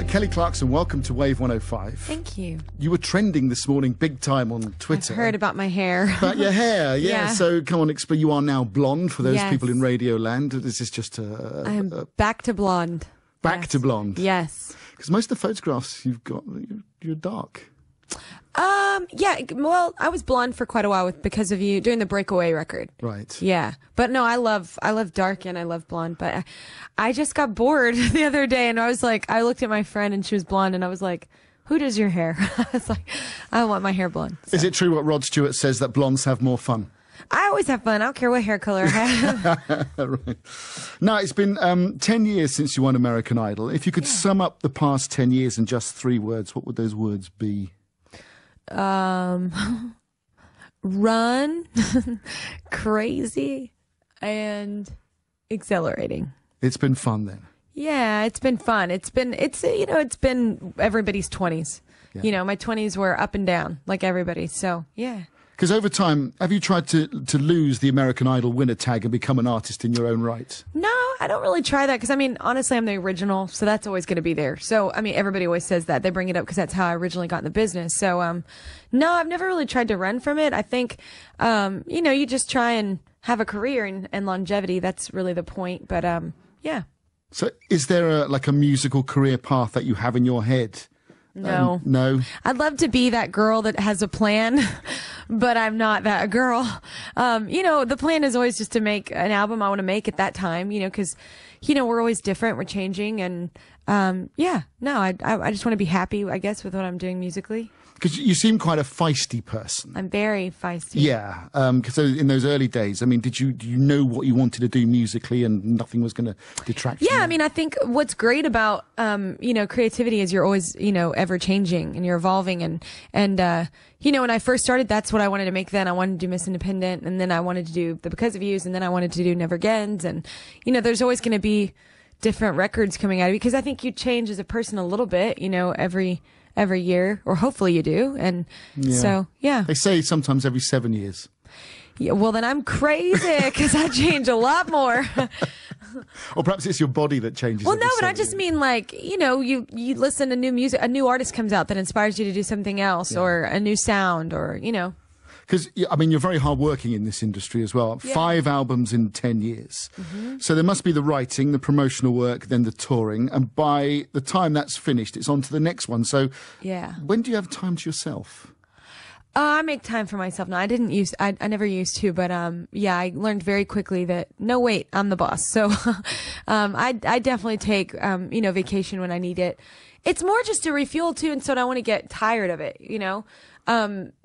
Kelly Clarkson, welcome to Wave 105. Thank you. You were trending this morning big time on Twitter. I've heard about my hair. About your hair, yeah. So come on, explain. You are now blonde for those people in radio land. This is just I'm back to blonde. Back to blonde. Yes. Because most of the photographs you've got, you're dark. Yeah, well, I was blonde for quite a while because of you doing the Breakaway record. Right. Yeah. But no, I love dark and I love blonde, but I just got bored the other day and I was like, I looked at my friend and she was blonde and I was like, who does your hair? I was like, I want my hair blonde. So. Is it true what Rod Stewart says, that blondes have more fun? I always have fun. I don't care what hair color I have. Right. Now, it's been 10 years since you won American Idol. If you could sum up the past 10 years in just 3 words, what would those words be? Run, crazy, and exhilarating. It's been fun then. Yeah, it's been fun. It's been everybody's 20s. Yeah. You know, my 20s were up and down like everybody. So, yeah. Because over time, have you tried to lose the American Idol winner tag and become an artist in your own right? No, I don't really try that because, I mean, honestly, I'm the original, so that's always going to be there. So, I mean, everybody always says that. They bring it up because that's how I originally got in the business. So, no, I've never really tried to run from it. I think, you know, you just try and have a career and longevity. That's really the point. But, yeah. So is there a musical career path that you have in your head? No. No? I'd love to be that girl that has a plan, but I'm not that girl. You know, the plan is always just to make an album I want to make at that time, you know, because, you know, we're always different. We're changing. And, yeah, no, I just want to be happy, I guess, with what I'm doing musically. Because you seem quite a feisty person. I'm very feisty. Yeah. Because in those early days, I mean, did you know what you wanted to do musically and nothing was going to detract from Yeah, that? I mean, I think what's great about, you know, creativity is you're always, you know, ever changing and you're evolving. And you know, when I first started, that's what I wanted to make then. I wanted to do Miss Independent, and then I wanted to do the Because of Yous, and then I wanted to do Never Agains. And, you know, there's always going to be different records coming out of you because I think you change as a person a little bit, you know, every year, or hopefully you do. And so, yeah. They say sometimes every 7 years. Yeah, well, then I'm crazy because I change a lot more. Or perhaps it's your body that changes. Well, no, but I just mean, like, you know, you listen to new music, a new artist comes out that inspires you to do something else, or a new sound, or, you know. Because, I mean, you're very hardworking in this industry as well. Yeah. 5 albums in 10 years. Mm-hmm. So there must be the writing, the promotional work, then the touring. And by the time that's finished, it's on to the next one. So when do you have time to yourself? I make time for myself now. I never used to, but yeah, I learned very quickly that no, wait, I'm the boss. So I definitely take you know, vacation when I need it. It's more just to refuel too, and so I don't want to get tired of it, you know.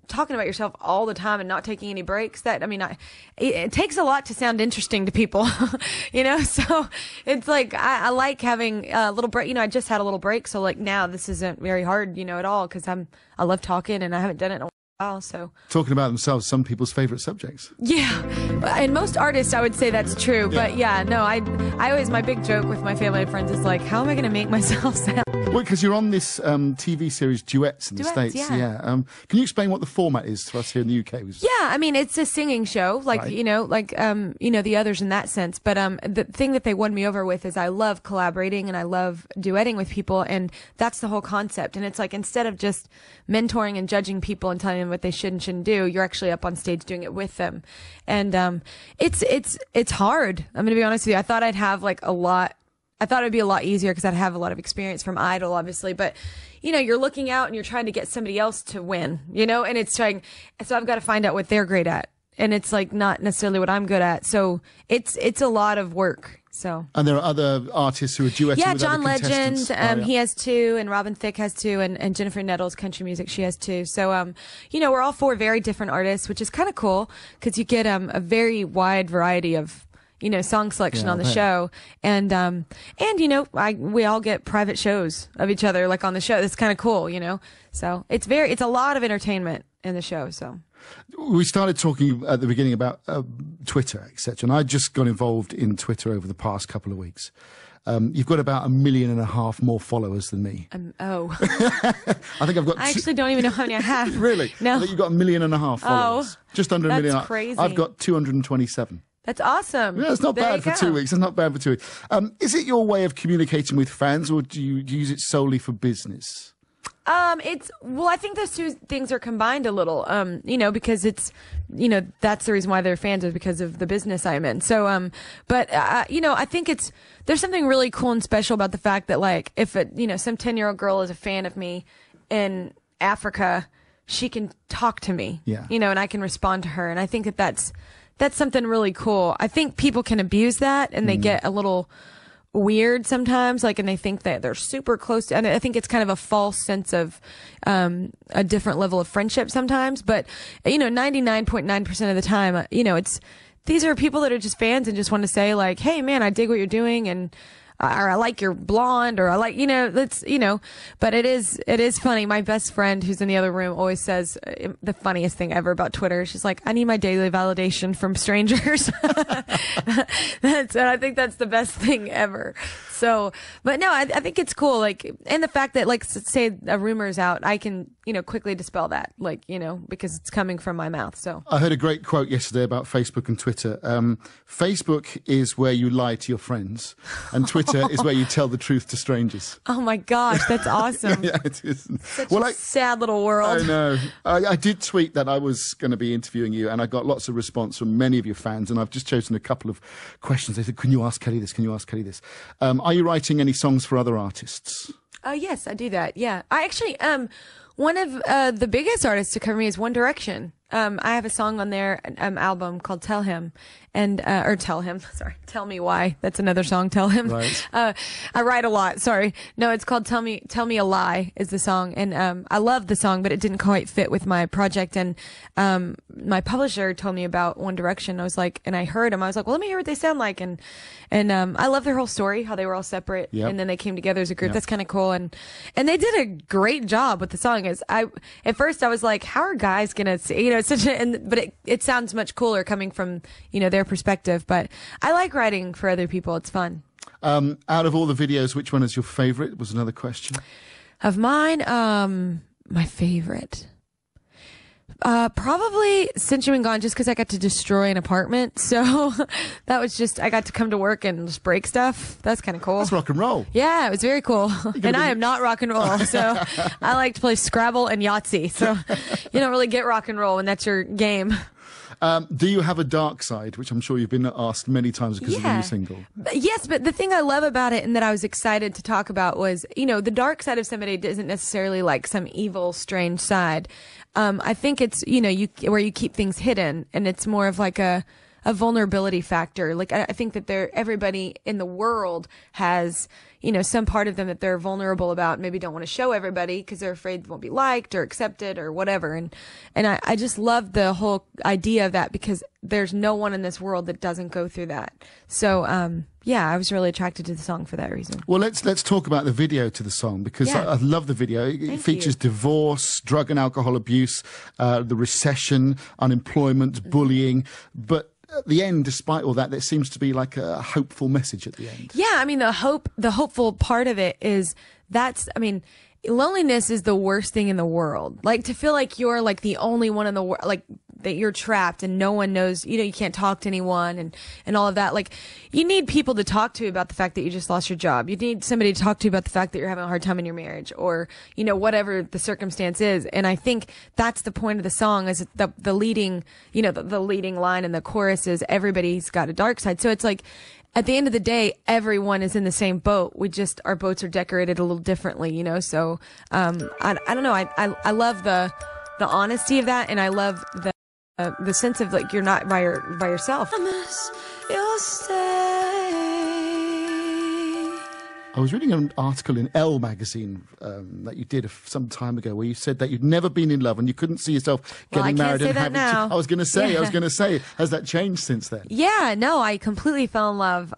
Talking about yourself all the time and not taking any breaks, that, I mean, it takes a lot to sound interesting to people, you know, so it's like, I like having a little break, you know. I just had a little break, so like now this isn't very hard, you know, at all, because I love talking and I haven't done it in a while, so. Talking about themselves, some people's favorite subjects. Yeah, and most artists, I would say that's true, but yeah, no, I always, my big joke with my family and friends is like, how am I going to make myself sound? Well, because you're on this TV series Duets in the States. Yeah. Can you explain what the format is to us here in the UK? Yeah, I mean, it's a singing show, like, you know, like, you know, the others in that sense. But the thing that they won me over with is I love collaborating and I love duetting with people. And that's the whole concept. And it's like, instead of just mentoring and judging people and telling them what they should and shouldn't do, you're actually up on stage doing it with them. And it's hard. I'm going to be honest with you. I thought I'd have like I thought it'd be a lot easier because I'd have a lot of experience from Idol, obviously. But, you know, you're looking out and you're trying to get somebody else to win, you know, and it's trying, so I've got to find out what they're great at. And it's like not necessarily what I'm good at. So it's a lot of work. So. And there are other artists who are duetting with other John contestants. Legend, he has 2, and Robin Thicke has 2, and Jennifer Nettles, country music, she has 2. So, you know, we're all 4 very different artists, which is kind of cool because you get a very wide variety of, you know, song selection on the show. And you know, we all get private shows of each other, like on the show. That's kind of cool, you know? So it's a lot of entertainment in the show, so. We started talking at the beginning about Twitter, etc. And I just got involved in Twitter over the past couple of weeks. You've got about 1.5 million more followers than me. Oh. I think I've got... I actually don't even know how many I have. Really? No. I think you've got 1.5 million followers. Just under 1 million. That's crazy. I've got 227. That's awesome. Yeah, it's not There bad you for go. 2 weeks. It's not bad for 2 weeks. Is it your way of communicating with fans, or do you use it solely for business? I think those two things are combined a little, because it's, that's the reason why they're fans, is because of the business I'm in. So, I think there's something really cool and special about the fact that, like, if some 10-year-old girl is a fan of me in Africa, she can talk to me, and I can respond to her. And I think that's something really cool. I think people can abuse that, and they get a little weird sometimes, like, and they think that they're super close to, and I think it's kind of a false sense of a different level of friendship sometimes. But 99.9% of the time, these are people that are just fans and just want to say, like, hey man, I dig what you're doing, and or I like your blonde, or I like, but it is funny. My best friend, who's in the other room, always says the funniest thing ever about Twitter. She's like, I need my daily validation from strangers. And I think that's the best thing ever. So, but no, I think it's cool. Like, and the fact that, like, say a rumor's out, I can, quickly dispel that, like, because it's coming from my mouth. So I heard a great quote yesterday about Facebook and Twitter. Facebook is where you lie to your friends, and Twitter is where you tell the truth to strangers. Oh my gosh, that's awesome. Yeah, it is. Such a sad little world. I know. I did tweet that I was going to be interviewing you, and I got lots of response from many of your fans, and I've just chosen a couple of questions. They said, can you ask Kelly this? Can you ask Kelly this? Are you writing any songs for other artists? Yes, I do that. Yeah. I actually, one of the biggest artists to cover me is One Direction. I have a song on their album called Tell Him, and or Tell Him, sorry, Tell Me Why. That's another song, Tell Him. Right. I write a lot, sorry. No, it's called Tell Me a Lie is the song, and I love the song, but it didn't quite fit with my project, and my publisher told me about One Direction. I was like, and I heard them, I was like, well, let me hear what they sound like, and I love their whole story, how they were all separate, and then they came together as a group. That's kind of cool, and they did a great job with the song. At first I was like, how are guys gonna say, it's such a, but it sounds much cooler coming from, their perspective. But I like writing for other people. It's fun. Out of all the videos, which one is your favorite? Was another question. Of mine, my favorite. Probably Since You've Been Gone, just because I got to destroy an apartment. So that was just, I got to come to work and just break stuff. That's kind of cool. That's rock and roll. Yeah, it was very cool. And I am not rock and roll. So I like to play Scrabble and Yahtzee. So you don't really get rock and roll when that's your game. Do you have a dark side, which I'm sure you've been asked many times because of the new single? Yes, but the thing I love about it and that I was excited to talk about was, the dark side of somebody isn't necessarily like some evil, strange side. I think it's, where you keep things hidden, and it's more of like a vulnerability factor. Like, I think that everybody in the world has, some part of them that they're vulnerable about, maybe don't want to show everybody because they're afraid they won't be liked or accepted or whatever. And I just love the whole idea of that, because there's no one in this world that doesn't go through that. So, I was really attracted to the song for that reason. Well, let's talk about the video to the song, because I love the video. It features divorce, drug and alcohol abuse, the recession, unemployment, bullying, but at the end, despite all that, there seems to be like a hopeful message at the end. Yeah, I mean, the hopeful part of it is loneliness is the worst thing in the world. Like, to feel like you're like the only one in the world, like that you're trapped and no one knows, you can't talk to anyone and all of that. Like, you need people to talk to about the fact that you just lost your job. You need somebody to talk to about the fact that you're having a hard time in your marriage, or, whatever the circumstance is. And I think that's the point of the song, is the leading, the leading line in the chorus is everybody's got a dark side. So it's like, at the end of the day, everyone is in the same boat. Our boats are decorated a little differently, So, I don't know. I love the honesty of that. And I love the sense of like, you're not by yourself. I miss your stay. I was reading an article in Elle magazine that you did some time ago, where you said that you'd never been in love and you couldn't see yourself getting married and having children. I was going to say, has that changed since then? Yeah, no, I completely fell in love.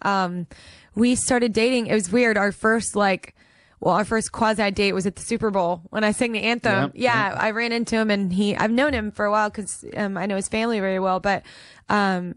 We started dating. It was weird. Our first quasi date was at the Super Bowl when I sang the anthem. I ran into him, and I've known him for a while because I know his family very well, but I've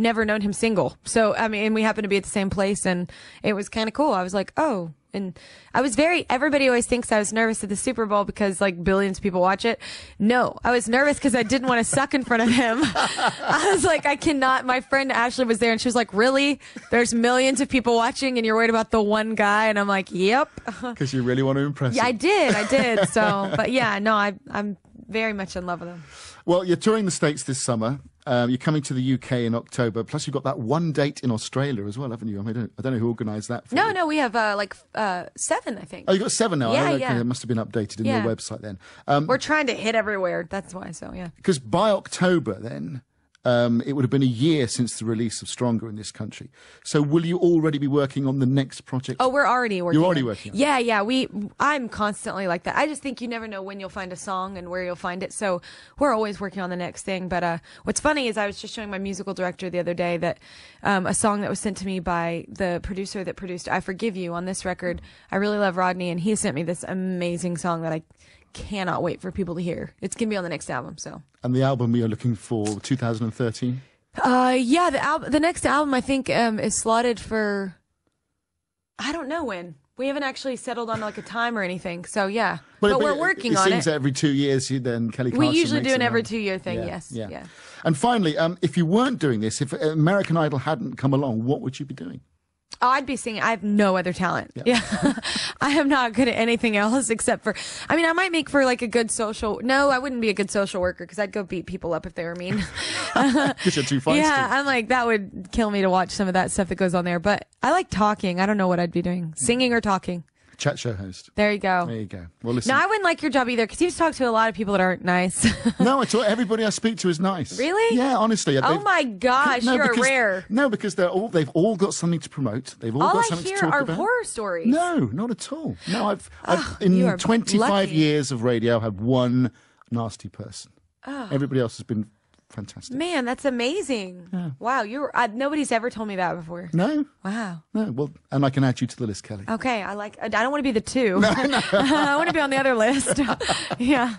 never known him single. So, I mean, we happened to be at the same place, and it was kind of cool. I was like, oh, And everybody always thinks I was nervous at the Super Bowl because like billions of people watch it. No, I was nervous because I didn't want to suck in front of him. I was like, I cannot. My friend Ashley was there and she was like, really? There's millions of people watching and you're worried about the one guy? And I'm like, yep. Because you really want to impress him. I did. So, but yeah, no, I'm very much in love with him. Well, you're touring the States this summer. You're coming to the UK in October. Plus, you've got that one date in Australia as well, haven't you? I mean, I don't know who organised that for you. No, we have 7, I think. Oh, you've got 7 now? Yeah, okay, it must have been updated in your website then. We're trying to hit everywhere. That's why, so yeah. Because by October then, it would have been a year since the release of Stronger in this country. So will you already be working on the next project? Oh, we're already working. You're already working on it. Yeah. I'm constantly like that. I just think you never know when you'll find a song and where you'll find it. So we're always working on the next thing. But what's funny is I was just showing my musical director the other day that a song that was sent to me by the producer that produced I Forgive You on this record. I really love Rodney, and he sent me this amazing song that I cannot wait for people to hear. It's gonna be on the next album. So. And the album you're looking for 2013? Yeah, the next album I think is slotted for, I don't know when. We haven't actually settled on like a time or anything. So yeah, but we're working on it. It seems every 2 years then Kelly Clarkson. We usually do an every 2 year thing. Yes. Yeah. And finally, if you weren't doing this, if American Idol hadn't come along, what would you be doing? Oh, I'd be singing. I have no other talent. Yeah. I am not good at anything else except for, I mean, I might make for like a good no, I wouldn't be a good social worker because I'd go beat people up if they were mean. Because you're too feisty. Yeah, I'm like, that would kill me to watch some of that stuff that goes on there. But I like talking. I don't know what I'd be doing. Singing or talking. Chat show host. There you go. There you go. Well, listen. No, I wouldn't like your job either because you talk to a lot of people that aren't nice. No, it's all, everybody I speak to is nice. Really? Yeah, honestly. Oh my gosh, you're rare. No, because they've all got something to promote. They've all got something to talk about. All I hear are horror stories. No, not at all. No, I've in 25 years of radio had one nasty person. Oh. Everybody else has been fantastic. Man, that's amazing. Yeah. Wow, nobody's ever told me that before. No. Wow. No, well, and I can add you to the list, Kelly. Okay, I don't want to be the 2. No. I want to be on the other list. Yeah.